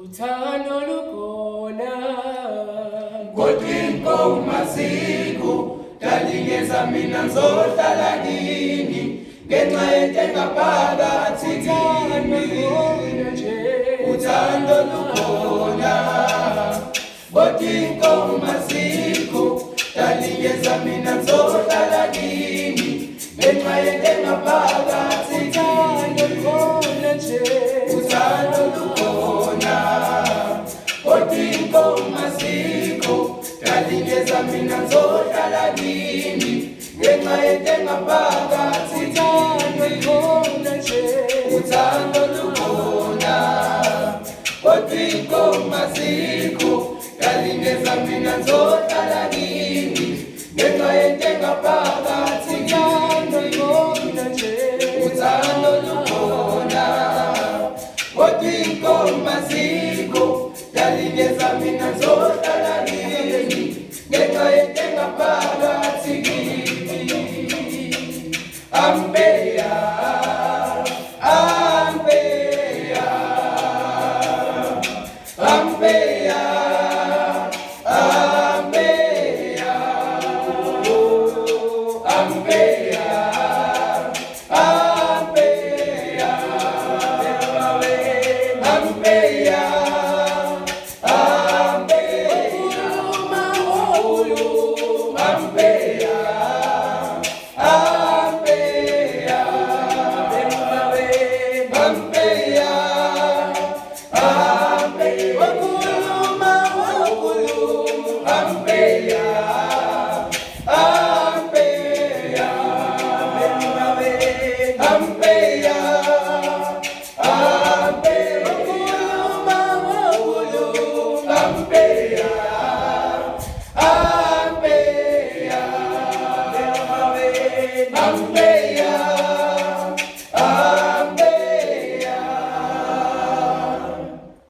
uthando lukhona kodwa umasiku ndalingeza mina ngizohlala kini ngenxa yento engaphakathi kimi uthando lukhona kodwa umasiku ndalingeza mina ngizohlala kini ngenxa yento engaphakathi kimi uthando lukhona kodwa umasiku ndalingeza mina ngizohlala kini ngenxa yento engaphakathi kimi uthando lukhona kodwa umasiku ndalingeza mina ngizohlala kini ngenxa yento engaphakathi kimi uthando lukhona kodwa umasiku ndalingeza mina ngizohlala kini ngenxa yento engaphakathi kimi ambeya ambeya ambeya ambeya ambeya ambeya ambeya Ambeya